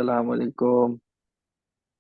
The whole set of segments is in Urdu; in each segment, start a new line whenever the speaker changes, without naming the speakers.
السلام علیکم۔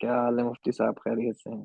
کیا حال ہے مفتی صاحب، خیریت سے ہیں؟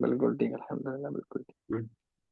بالکل ٹھیک، الحمد للہ بالکل ٹھیک۔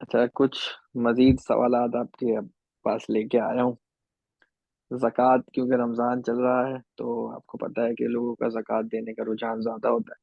اچھا، کچھ مزید سوالات آپ کے پاس لے کے آیا ہوں۔ زکوٰۃ کیونکہ رمضان چل رہا ہے تو آپ کو پتہ ہے کہ لوگوں کا زکوٰۃ دینے کا رجحان زیادہ ہوتا ہے،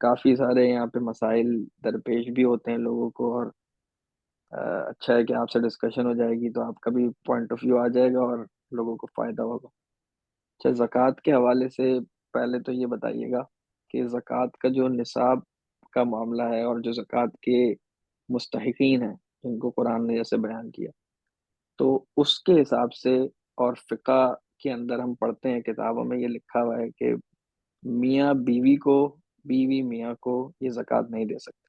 کافی سارے یہاں پہ مسائل درپیش بھی ہوتے ہیں لوگوں کو، اور اچھا ہے کہ آپ سے ڈسکشن ہو جائے گی تو آپ کا بھی پوائنٹ آف ویو آ جائے گا اور لوگوں کو فائدہ ہوگا۔ اچھا، زکوٰۃ کے حوالے سے پہلے تو یہ بتائیے گا کہ زکوٰۃ کا جو نصاب کا معاملہ ہے اور جو زکوٰۃ کے مستحقین ہیں جن کو قرآن نے جیسے بیان کیا، تو اس کے حساب سے اور فقہ کے اندر ہم پڑھتے ہیں کتابوں میں یہ لکھا ہوا ہے کہ میاں بیوی کو، بیوی میاں کو یہ زکوٰۃ نہیں دے سکتے،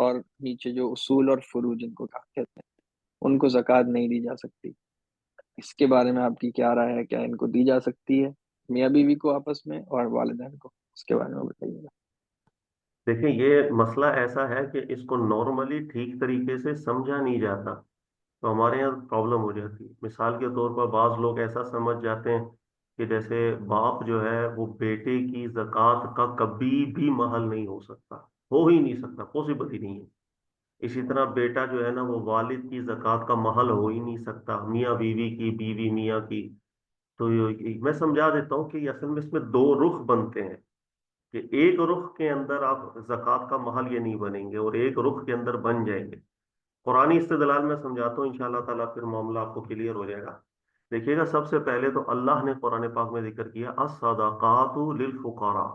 اور نیچے جو اصول اور فروع جن کو کہتے ہیں ان کو زکوٰۃ نہیں دی جا سکتی۔ اس کے بارے میں آپ کی کیا رائے ہے؟ کیا ان کو دی جا سکتی ہے، میاں بیوی کو آپس میں، اور والدین کو؟ اس کے بارے میں بتائیے گا۔
دیکھیں یہ مسئلہ ایسا ہے کہ اس کو نارملی ٹھیک طریقے سے سمجھا نہیں جاتا، تو ہمارے یہاں پرابلم ہو جاتی ہے۔ مثال کے طور پر بعض لوگ ایسا سمجھ جاتے ہیں کہ جیسے باپ جو ہے وہ بیٹے کی زکوٰۃ کا کبھی بھی محل نہیں ہو سکتا، ہو ہی نہیں سکتا، پاسبل ہی نہیں ہے۔ اسی طرح بیٹا جو ہے نا وہ والد کی زکوٰۃ کا محل ہو ہی نہیں سکتا، میاں بیوی کی، بیوی میاں کی۔ تو میں سمجھا دیتا ہوں کہ اصل میں اس میں دو رخ بنتے ہیں، کہ ایک رخ کے اندر آپ زکوٰۃ کا محل یہ نہیں بنیں گے اور ایک رخ کے اندر بن جائیں گے۔ قرآنی استدلال میں سمجھاتا ہوں انشاءاللہ تعالیٰ، پھر معاملہ آپ کو کلیئر ہو جائے گا۔ دیکھیے گا، سب سے پہلے تو اللہ نے قرآن پاک میں ذکر کیا الصدقات للفقراء۔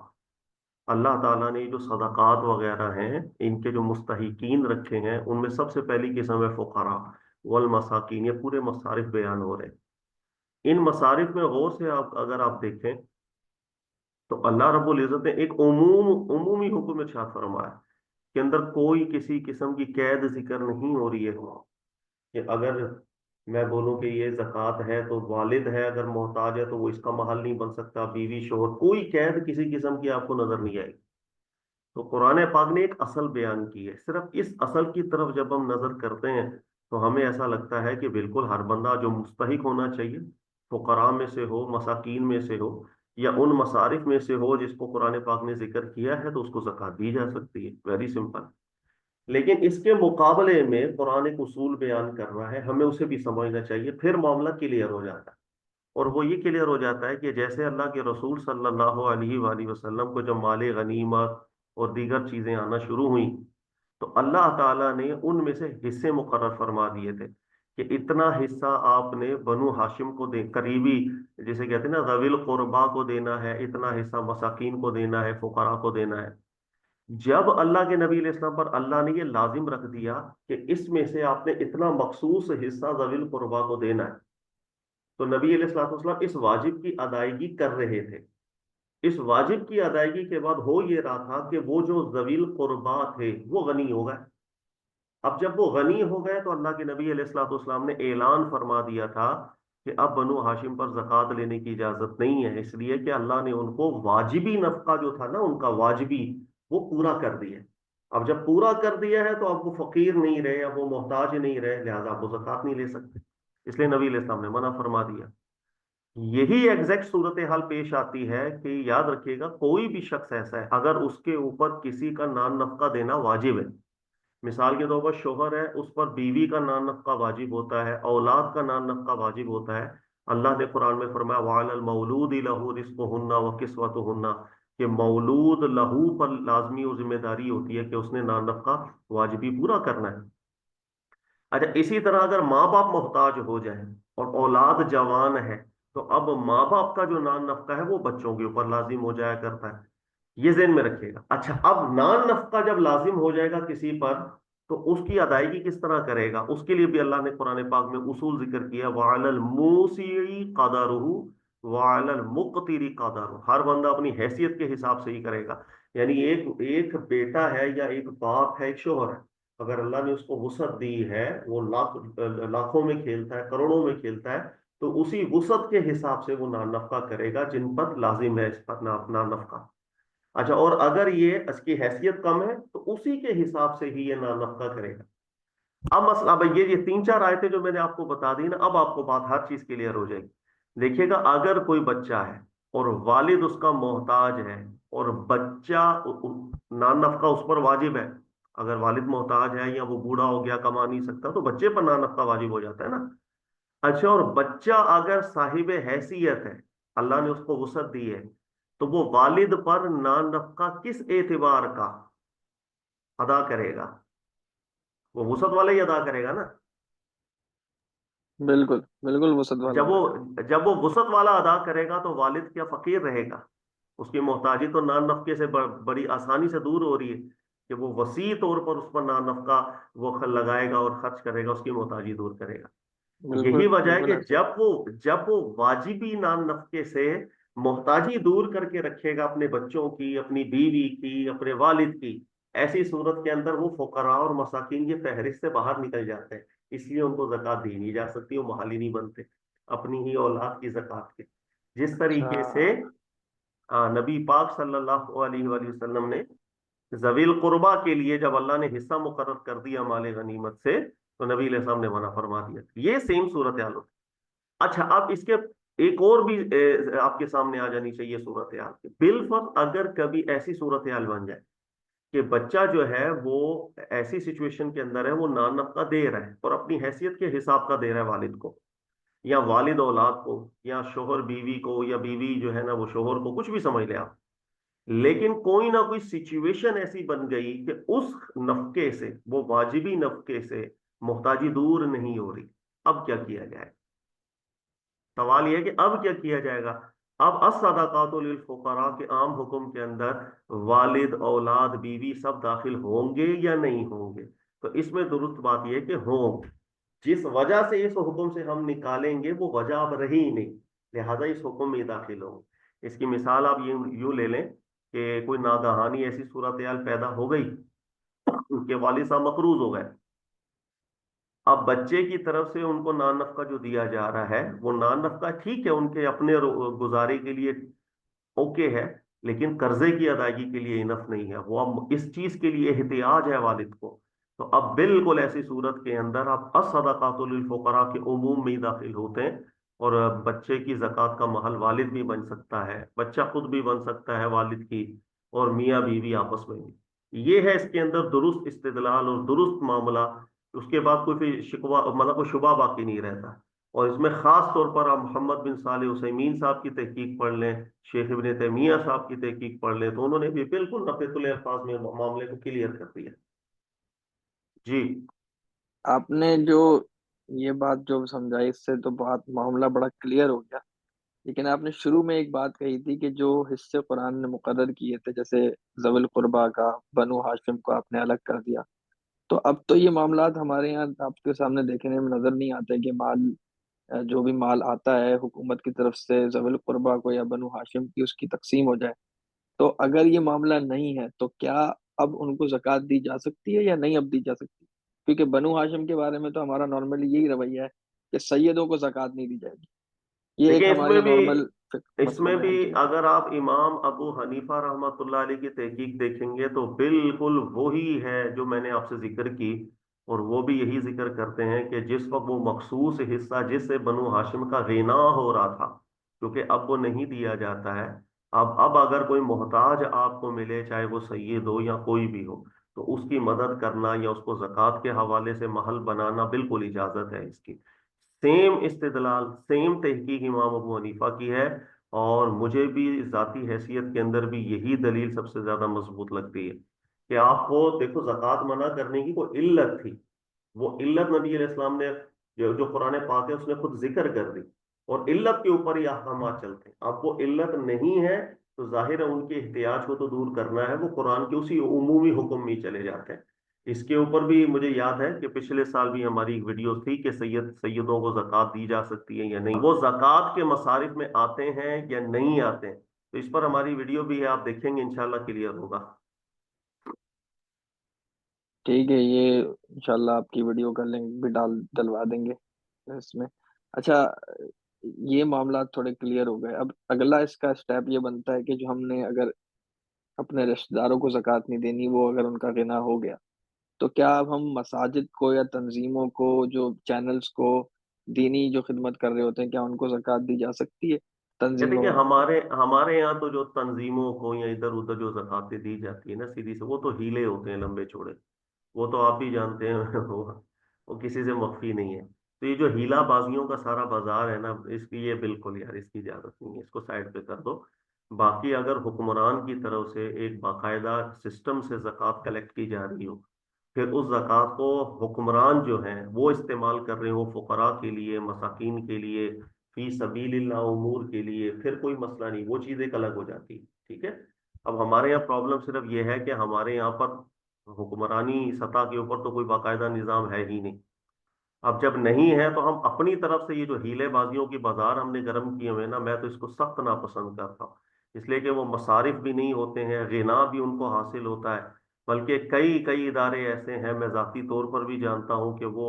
اللہ تعالیٰ نے جو صدقات وغیرہ ہیں ان کے جو مستحقین رکھے ہیں ان میں سب سے پہلی قسم ہے فقراء والمساکین۔ یہ پورے مصارف بیان ہو رہے ہیں۔ ان مصارف میں غور سے آپ اگر آپ دیکھیں تو اللہ رب العزت نے ایک عمومی حکم ارشاد فرمایا کہ اندر کوئی کسی قسم کی قید ذکر نہیں ہو رہی ہے کہ اگر میں بولوں کہ یہ زکوٰۃ ہے تو والد ہے اگر محتاج ہے تو وہ اس کا محل نہیں بن سکتا، بیوی شوہر، کوئی قید کسی قسم کی آپ کو نظر نہیں آئے گی۔ تو قرآن پاک نے ایک اصل بیان کی ہے، صرف اس اصل کی طرف جب ہم نظر کرتے ہیں تو ہمیں ایسا لگتا ہے کہ بالکل ہر بندہ جو مستحق ہونا چاہیے، فقراء میں سے ہو، مساکین میں سے ہو، یا ان مصارف میں سے ہو جس کو قرآن پاک نے ذکر کیا ہے، تو اس کو زکوٰۃ دی جا سکتی ہے، ویری سمپل۔ لیکن اس کے مقابلے میں قرآن ایک اصول بیان کر رہا ہے، ہمیں اسے بھی سمجھنا چاہیے، پھر معاملہ کلیئر ہو جاتا ہے۔ اور وہ یہ کلیئر ہو جاتا ہے کہ جیسے اللہ کے رسول صلی اللہ علیہ وآلہ وسلم کو جب مال غنیمت اور دیگر چیزیں آنا شروع ہوئیں تو اللہ تعالیٰ نے ان میں سے حصے مقرر فرما دیے تھے کہ اتنا حصہ آپ نے بنو ہاشم کو دے، قریبی جسے کہتے ہیں نا ذوی القربا کو دینا ہے، اتنا حصہ مساکین کو دینا ہے، فقراء کو دینا ہے۔ جب اللہ کے نبی علیہ السلام پر اللہ نے یہ لازم رکھ دیا کہ اس میں سے آپ نے اتنا مخصوص حصہ ذوی القربا کو دینا ہے، تو نبی علیہ الصلوۃ والسلام اس واجب کی ادائیگی کر رہے تھے۔ اس واجب کی ادائیگی کے بعد ہو یہ رہا تھا کہ وہ جو ذوی القربا تھے وہ غنی ہو گئے۔ اب جب وہ غنی ہو گئے تو اللہ کے نبی علیہ الصلوۃ والسلام نے اعلان فرما دیا تھا کہ اب بنو ہاشم پر زکوٰۃ لینے کی اجازت نہیں ہے، اس لیے کہ اللہ نے ان کو واجبی نفقہ جو تھا نا ان کا واجبی، وہ پورا کر دیا۔ اب جب پورا کر دیا ہے تو اب وہ فقیر نہیں رہے، اب وہ محتاج نہیں رہے، لہذا آپ وہ زکوٰۃ نہیں لے سکتے، اس لیے نبی علیہ السلام نے منع فرما دیا۔ یہی ایگزیکٹ صورتحال پیش آتی ہے کہ یاد رکھیے گا، کوئی بھی شخص ایسا ہے اگر اس کے اوپر کسی کا نان نفقہ دینا واجب ہے، مثال کے طور پر شوہر ہے، اس پر بیوی کا نان نفقہ واجب ہوتا ہے، اولاد کا نان نفقہ واجب ہوتا ہے۔ اللہ نے قرآن میں فرمایا وَعَلَى الْمَوْلُودِ لَهُ رِزْقُهُنَّ وَكِسْوَتُهُنَّ، کہ مولود لہو پر لازمی اور ذمہ داری ہوتی ہے کہ اس نے نان نفقہ واجبی پورا کرنا ہے۔ اچھا، اسی طرح اگر ماں باپ محتاج ہو جائیں اور اولاد جوان ہے تو اب ماں باپ کا جو نان نفقہ ہے وہ بچوں کے اوپر لازم ہو جایا کرتا ہے، یہ ذہن میں رکھیے گا۔ اچھا، اب نان نفقہ جب لازم ہو جائے گا کسی پر تو اس کی ادائیگی کس طرح کرے گا؟ اس کے لیے بھی اللہ نے قرآن پاک میں اصول ذکر کیا وَعَلَى الْمُوسِعِ قَدَرُهُ وَعَلَى الْمُقْتِرِ قَدَرُهُ، ہر بندہ اپنی حیثیت کے حساب سے ہی کرے گا۔ یعنی ایک ایک بیٹا ہے یا ایک باپ ہے، ایک شوہر ہے، اگر اللہ نے اس کو وسعت دی ہے، وہ لاکھوں میں کھیلتا ہے، کروڑوں میں کھیلتا ہے، تو اسی وسعت کے حساب سے وہ نان نفقہ کرے گا جن پر لازم ہے اس پر نان نفقہ۔ اچھا، اور اگر یہ اس کی حیثیت کم ہے تو اسی کے حساب سے ہی یہ نان نفقہ کرے گا۔ اب مسئلہ بھائی یہ تین چار آیتیں جو میں نے آپ کو بتا دی نا، اب آپ کو بات ہر چیز کلیئر ہو جائے گی۔ دیکھیے گا، اگر کوئی بچہ ہے اور والد اس کا محتاج ہے، اور بچہ نان نفقہ اس پر واجب ہے، اگر والد محتاج ہے یا وہ بوڑھا ہو گیا کما نہیں سکتا تو بچے پر نان نفقہ واجب ہو جاتا ہے نا۔ اچھا، اور بچہ اگر صاحب حیثیت ہے، اللہ نے اس کو وسعت دی ہے، تو وہ والد پر نان نفقہ کس اعتبار کا ادا کرے گا؟ وہ وسعت والا ہی ادا کرے گا نا۔
بالکل بالکل وسعت والا
جب وہ
ادا کرے گا۔
جب وہ وسعت والا ادا کرے گا تو والد کیا فقیر رہے گا؟ اس کی محتاجی تو نان نفقے سے بڑی آسانی سے دور ہو رہی ہے کہ وہ وسیع طور پر اس پر نان نفقہ وہ لگائے گا اور خرچ کرے گا، اس کی محتاجی دور کرے گا۔
بالکل
یہی وجہ ہے
بالکل
کہ
ایسا
جب وہ واجبی نان نفقے سے محتاجی دور کر کے رکھے گا اپنے بچوں کی، اپنی بیوی کی، اپنے والد کی، ایسی صورت کے اندر وہ فقراء اور مساکین کی فہرست سے باہر نکل جاتے ہیں، اس لیے ان کو زکوٰۃ دی نہیں جا سکتی، وہ محالی نہیں بنتے اپنی ہی اولاد کی زکوٰۃ کے۔ جس
اچھا۔
طریقے سے نبی پاک صلی اللہ علیہ وآلہ وسلم نے ذوی القربا کے لیے جب اللہ نے حصہ مقرر کر دیا مال غنیمت سے، تو نبی علیہ السلام نے منع فرما دیا۔ یہ سیم صورتحال ہوتی۔ اچھا، اب اس کے ایک اور بھی آپ کے سامنے آ جانی چاہیے صورتحال کی بالفرض، اگر کبھی ایسی صورتحال بن جائے کہ بچہ جو ہے وہ ایسی سچویشن کے اندر ہے، وہ نان نفقہ دے رہا ہے اور اپنی حیثیت کے حساب کا دے رہا ہے والد کو، یا والد اولاد کو، یا شوہر بیوی کو، یا بیوی جو ہے نا وہ شوہر کو، کچھ بھی سمجھ لیں آپ، لیکن کوئی نہ کوئی سچویشن ایسی بن گئی کہ اس نفقے سے، وہ واجبی نفقے سے محتاجی دور نہیں ہو رہی، اب کیا کیا جائے؟ سوال یہ ہے کہ اب کیا کیا جائے گا؟ اب الصدقات للفقراء کے عام حکم کے اندر والد، اولاد، بیوی سب داخل ہوں گے یا نہیں ہوں گے؟ تو اس میں درست بات یہ ہے کہ ہوں۔ جس وجہ سے اس حکم سے ہم نکالیں گے وہ وجہ اب رہی ہی نہیں، لہذا اس حکم میں داخل ہوں۔ اس کی مثال آپ یوں لے لیں کہ کوئی ناگہانی ایسی صورتحال پیدا ہو گئی کہ والد صاحب مقروض ہو گئے، اب بچے کی طرف سے ان کو نان نفقہ جو دیا جا رہا ہے، وہ نان نفقہ ٹھیک ہے ان کے اپنے گزارے کے لیے اوکے ہے، لیکن قرضے کی ادائیگی کے لیے انف نہیں ہے، وہ اب اس چیز کے لیے احتیاج ہے والد کو، تو اب بالکل ایسی صورت کے اندر آپ الصدقات للفقراء کے عموم میں ہی داخل ہوتے ہیں، اور بچے کی زکوٰۃ کا محل والد بھی بن سکتا ہے، بچہ خود بھی بن سکتا ہے والد کی، اور میاں بیوی آپس میں بھی۔ یہ ہے اس کے اندر درست استدلال اور درست معاملہ۔ اس کے بعد کوئی پھر شکوہ مطلب کوئی شبہ باقی نہیں رہتا، اور اس میں خاص طور پر آپ محمد بن صالح عثیمین صاحب کی تحقیق پڑھ لیں، شیخ ابن تیمیہ صاحب کی تحقیق پڑھ لیں، تو انہوں نے بھی بالکل نفیس الالفاظ میں معاملے کو کلیئر کر دیا۔ جی
آپ نے جو یہ بات جو سمجھائی، اس سے تو بات معاملہ بڑا کلیئر ہو گیا۔ لیکن آپ نے شروع میں ایک بات کہی تھی کہ جو حصے قرآن نے مقرر کیے تھے، جیسے ذوی القربا کا، بنو ہاشم کو آپ نے الگ کر دیا، تو اب تو یہ معاملات ہمارے یہاں آپ کے سامنے دیکھنے میں نظر نہیں آتے کہ مال جو بھی مال آتا ہے حکومت کی طرف سے ذوی القربا کو یا بنو ہاشم کی، اس کی تقسیم ہو جائے۔ تو اگر یہ معاملہ نہیں ہے تو کیا اب ان کو زکوٰۃ دی جا سکتی ہے یا نہیں اب دی جا سکتی؟ کیونکہ بنو ہاشم کے بارے میں تو ہمارا نارملی یہی رویہ ہے کہ سیدوں کو زکوٰۃ نہیں دی جائے گی، یہ ایک
دیکھیں،
ہماری نارمل
اس
مسئلوں
میں
میں
بھی
ہے جی۔
اگر آپ امام ابو حنیفہ رحمۃ اللہ علیہ کی تحقیق دیکھیں گے تو بالکل وہی ہے جو میں نے آپ سے ذکر کی، اور وہ بھی یہی ذکر کرتے ہیں کہ جس وقت وہ مخصوص حصہ جس سے بنو ہاشم کا غنا ہو رہا تھا، کیونکہ اب وہ نہیں دیا جاتا ہے، اب اگر کوئی محتاج آپ کو ملے، چاہے وہ سید ہو یا کوئی بھی ہو، تو اس کی مدد کرنا یا اس کو زکوٰۃ کے حوالے سے محل بنانا بالکل اجازت ہے اس کی۔ سیم استدلال، سیم تحقیق امام ابو حنیفہ کی ہے، اور مجھے بھی ذاتی حیثیت کے اندر بھی یہی دلیل سب سے زیادہ مضبوط لگتی ہے کہ آپ کو دیکھو زکوٰۃ منع کرنے کی کوئی علت تھی، وہ علت نبی علیہ السلام نے جو قرآن پاک ہے اس نے خود ذکر کر دی، اور علت کے اوپر ہی احکامات چلتے ہیں۔ اب وہ علت نہیں ہے تو ظاہر ہے ان کے احتیاج کو تو دور کرنا ہے، وہ قرآن کے اسی عمومی حکم میں ہی چلے جاتے ہیں۔ اس کے اوپر بھی مجھے یاد ہے کہ پچھلے سال بھی ہماری ایک ویڈیو تھی کہ سیدوں کو زکوٰۃ دی جا سکتی ہے یا نہیں، وہ زکوٰۃ کے مصارف میں آتے ہیں یا نہیں آتے ہیں، تو اس پر ہماری ویڈیو بھی ہے، آپ دیکھیں گے انشاءاللہ کلیئر ہوگا۔
ٹھیک ہے، یہ انشاءاللہ آپ کی ویڈیو کا لنک بھی ڈلوا دیں گے اس میں۔ اچھا، یہ معاملات تھوڑے کلیئر ہو گئے، اب اگلا اس کا اسٹیپ یہ بنتا ہے کہ جو ہم نے اگر اپنے رشتہ داروں کو زکوٰۃ نہیں دینی، وہ اگر ان کا غنا ہو گیا، تو کیا اب ہم مساجد کو یا تنظیموں کو، جو چینلز کو دینی جو خدمت کر رہے ہوتے ہیں، کیا ان کو زکوٰۃ دی جا سکتی ہے
یہ
تنظیموں
دیکھیے،
میں؟
ہمارے یہاں تو جو تنظیموں کو یا ادھر ادھر جو زکاتیں دی جاتی ہے نا سیدھی سے، وہ تو ہیلے ہوتے ہیں لمبے چوڑے، وہ تو آپ بھی جانتے ہیں وہ کسی سے مخفی نہیں ہے۔ تو یہ جو ہیلا بازیوں کا سارا بازار ہے نا، اس کی یہ بالکل یار اس کی اجازت نہیں ہے، اس کو سائڈ پہ کر دو۔ باقی اگر حکمران کی طرف سے ایک باقاعدہ سسٹم سے زکوٰۃ کلیکٹ کی جا رہی ہو، پھر اس زکوٰۃ کو حکمران جو ہیں وہ استعمال کر رہے ہوں فقراء کے لیے، مساکین کے لیے، فی سبیل اللہ امور کے لیے، پھر کوئی مسئلہ نہیں، وہ چیز ایک الگ ہو جاتی ہے، ٹھیک ہے۔ اب ہمارے یہاں پرابلم صرف یہ ہے کہ ہمارے یہاں پر حکمرانی سطح کے اوپر تو کوئی باقاعدہ نظام ہے ہی نہیں۔ اب جب نہیں ہے تو ہم اپنی طرف سے یہ جو ہیلے بازیوں کی بازار ہم نے گرم کیے ہوئے نا، میں تو اس کو سخت ناپسند کرتا ہوں، اس لیے کہ وہ مصارف بھی نہیں ہوتے ہیں، غنا بھی ان کو حاصل ہوتا ہے، بلکہ کئی کئی ادارے ایسے ہیں، میں ذاتی طور پر بھی جانتا ہوں کہ وہ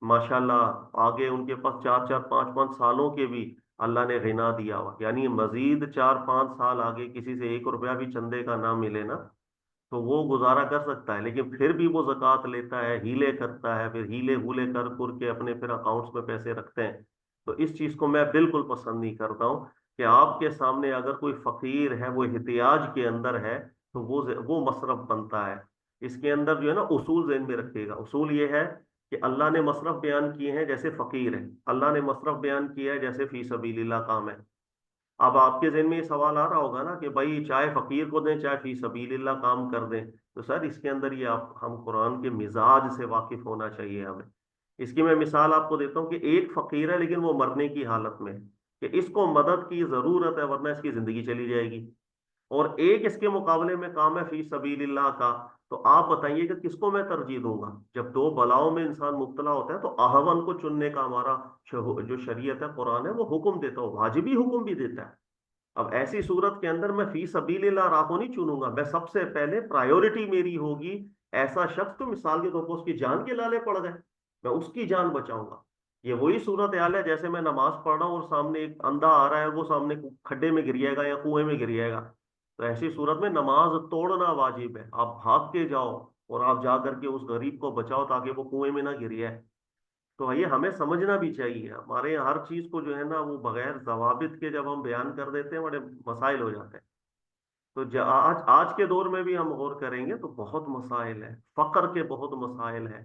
ماشاءاللہ آگے ان کے پاس 4 4 5 5 سالوں کے بھی اللہ نے غنا دیا ہوا، یعنی مزید 4 5 سال آگے کسی سے 1 روپیہ بھی چندے کا نہ ملے نا، تو وہ گزارا کر سکتا ہے، لیکن پھر بھی وہ زکوٰۃ لیتا ہے، ہیلے کرتا ہے، پھر ہیلے ہولے کر کے اپنے پھر اکاؤنٹس میں پیسے رکھتے ہیں۔ تو اس چیز کو میں بالکل پسند نہیں کرتا ہوں کہ آپ کے سامنے اگر کوئی فقیر ہے، وہ احتیاج کے اندر ہے، تو وہ مصرف بنتا ہے۔ اس کے اندر جو ہے نا اصول ذہن میں رکھیے گا، اصول یہ ہے کہ اللہ نے مصرف بیان کیے ہیں جیسے فقیر ہے، اللہ نے مصرف بیان کیا ہے جیسے فی سبیل اللہ کام ہے۔ اب آپ کے ذہن میں یہ سوال آ رہا ہوگا نا کہ بھائی چاہے فقیر کو دیں چاہے فی سبیل اللہ کام کر دیں، تو سر اس کے اندر یہ ہم قرآن کے مزاج سے واقف ہونا چاہیے ہمیں۔ اس کی میں مثال آپ کو دیتا ہوں کہ ایک فقیر ہے لیکن وہ مرنے کی حالت میں ہے، کہ اس کو مدد کی ضرورت ہے ورنہ اس کی زندگی چلی جائے گی، اور ایک اس کے مقابلے میں کام ہے فی سبیل اللہ کا، تو آپ بتائیے کہ کس کو میں ترجیح دوں گا؟ جب دو بلاؤں میں انسان مبتلا ہوتا ہے تو احون کو چننے کا ہمارا جو شریعت ہے قرآن ہے وہ حکم دیتا ہو، واجبی حکم بھی دیتا ہے۔ اب ایسی صورت کے اندر میں فی سبیل اللہ راہ کو نہیں چنوں گا، میں سب سے پہلے پرائیورٹی میری ہوگی ایسا شخص تو مثال کے طور پر اس کی جان کے لالے پڑ گئے، میں اس کی جان بچاؤں گا۔ یہ وہی صورت حال ہے جیسے میں نماز پڑھ رہا ہوں اور سامنے ایک اندھا آ رہا ہے، وہ سامنے کھڈے میں گر جائے گا یا کنویں میں گر جائے گا، تو ایسی صورت میں نماز توڑنا واجب ہے، آپ بھاگ کے جاؤ اور آپ جا کر کے اس غریب کو بچاؤ تاکہ وہ کنویں میں نہ گر جائے۔ تو یہ ہمیں سمجھنا بھی چاہیے، ہمارے یہاں ہر چیز کو جو ہے نا وہ بغیر ضوابط کے جب ہم بیان کر دیتے ہیں بڑے مسائل ہو جاتے ہیں۔ تو آج کے دور میں بھی ہم غور کریں گے تو بہت مسائل ہیں، فقر کے بہت مسائل ہیں،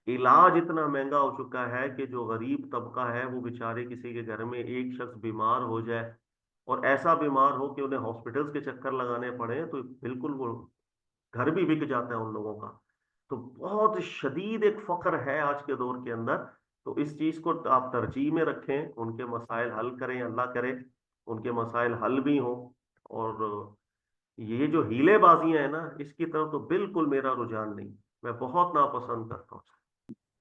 علاج اتنا مہنگا ہو چکا ہے کہ جو غریب طبقہ ہے وہ بیچارے کسی کے گھر میں ایک شخص بیمار ہو جائے اور ایسا بیمار ہو کہ انہیں ہاسپٹلس کے چکر لگانے پڑے تو بالکل وہ گھر بھی بک جاتا ہے ان لوگوں کا۔ تو بہت شدید ایک فقر ہے آج کے دور کے اندر، تو اس چیز کو آپ ترجیح میں رکھیں، ان کے مسائل حل کریں، اللہ کرے ان کے مسائل حل بھی ہوں۔ اور یہ جو ہیلے بازیاں ہیں نا، اس کی طرف تو بالکل میرا رجحان نہیں، میں بہت ناپسند کرتا ہوں۔